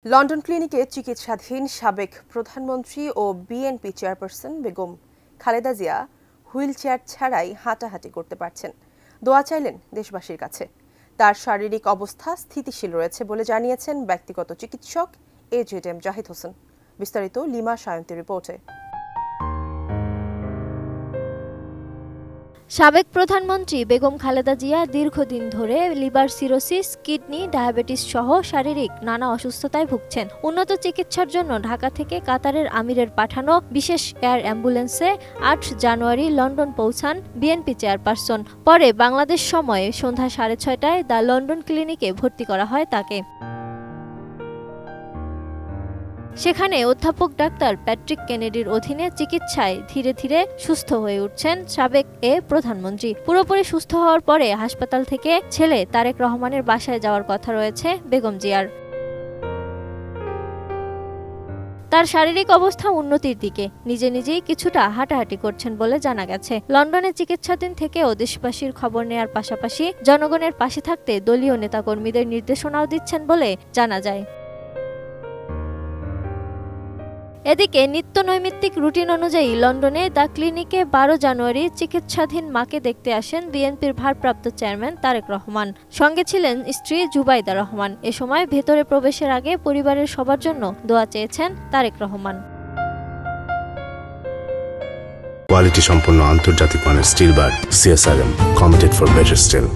London ক্লিনিকে চিকিৎসাধীন সাবেক প্রধানমন্ত্রী ও BNP chairperson Begum Khaleda Zia wheelchair ছাড়াই হাঁটাহাঁটি করতে পারছেন। দোয়া চাইলেন দেশবাসীর কাছে। তার শারীরিক অবস্থা স্থিতিশীল রয়েছে বলে জানিয়েছেন ব্যক্তিগত চিকিৎসক এজেড এম জাহিদ হোসেন। বিস্তারিত লিমা সায়ন্তীর রিপোর্টে। সাবেক প্রধানমন্ত্রী বেগম খালেদা জিয়া দীর্ঘদিন ধরে লিভার সিরোসিস, কিডনি, ডায়াবেটিস সহ শারীরিক নানা অসুস্থতায় ভুগছেন। উন্নত চিকিৎসার জন্য ঢাকা থেকে কাতারের আমিরের পাঠানো বিশেষ এয়ার অ্যাম্বুলেন্সে ৮ জানুয়ারি লন্ডন পৌঁছান বিএনপি চেয়ারপারসন। পরে বাংলাদেশ সময়ে সন্ধ্যা 6:30টায় দ্য লন্ডন ক্লিনিকে ভর্তি করা হয় তাকে। সেখানে অধ্যাপক ডাক্তার প্যাট্রিক কেনেডির অধীনে চিকিৎসায় ধীরে ধীরে সুস্থ হয়ে উঠছেন সাবেক প্রধানমন্ত্রী। পুরোপুরি সুস্থ হওয়ার পরে হাসপাতাল থেকে ছেলে তারেক রহমানের বাসায় যাওয়ার কথা রয়েছে বেগম জিয়ার। তার শারীরিক অবস্থা উন্নতির দিকে, নিজে নিজেই কিছুটা হাঁটাহাঁটি করছেন বলে জানা গেছে। লন্ডনে চিকিৎসাধীন থেকেও দেশবাসীর খবর নেয়ার পাশাপাশি জনগণের পাশে থাকতে দলীয় নেতাকর্মীদের নির্দেশনাও দিচ্ছেন বলে জানা যায়। এদিকে নিত্য নৈমিত্তিক রুটিন অনুযায়ী লন্ডনে দ্য ক্লিনিকে 12 জানুয়ারি চিকিৎসাধীন মাকে দেখতে আসেন বিএনপির ভারপ্রাপ্ত চেয়ারম্যান তারেক রহমান। সঙ্গে ছিলেন স্ত্রী জুবাইদা রহমান। এ সময় ভেতরে প্রবেশের আগে পরিবারের সবার জন্য দোয়া চেয়েছেন তারেক রহমান। কোয়ালিটি সম্পন্ন আন্তর্জাতিক মানের still bar CSRM, committed for better still.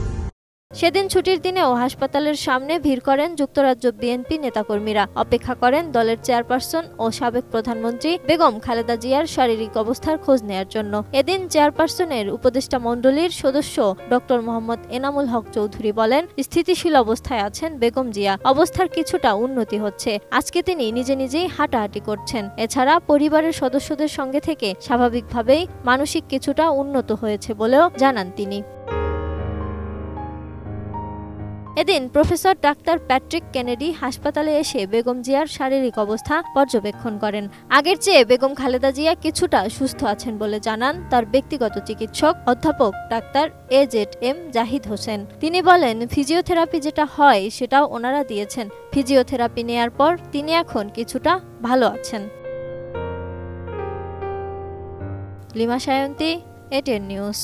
সেদিন ছুটির দিনেও হাসপাতালের সামনে ভিড় করেন যুক্তরাজ্য বিএনপি নেতাকর্মীরা। অপেক্ষা করেন দলের চেয়ারপারসন ও সাবেক প্রধানমন্ত্রী বেগম খালেদা জিয়ার শারীরিক অবস্থার খোঁজ নেয়ার জন্য। এদিন চেয়ারপারসনের উপদেষ্টা মণ্ডলীর সদস্য ডক্টর মোহাম্মদ এনামুল হক চৌধুরী বলেন, স্থিতিশীল অবস্থায় আছেন বেগম জিয়া, অবস্থার কিছুটা উন্নতি হচ্ছে। আজকে তিনি নিজে নিজেই হাঁটাহাঁটি করছেন। এছাড়া পরিবারের সদস্যদের সঙ্গে থেকে স্বাভাবিকভাবেই মানসিক কিছুটা উন্নত হয়েছে বলেও জানান তিনি। এদিন প্রফেসর ডাক্তার প্যাট্রিক কেনেডি হাসপাতালে এসে বেগম জিয়ার শারীরিক অবস্থা পর্যবেক্ষণ করেন। আগের চেয়ে বেগম খালেদা জিয়া কিছুটা সুস্থ আছেন বলে জানান তার ব্যক্তিগত চিকিৎসক অধ্যাপক doctor AZ M Zahid Hossain. তিনি বলেন, ফিজিওথেরাপি যেটা হয় সেটাও ওনারা দিয়েছেন। ফিজিওথেরাপি নেয়ার পর তিনি এখন কিছুটা ভালো আছেন। Lima Sayanti, ATN news.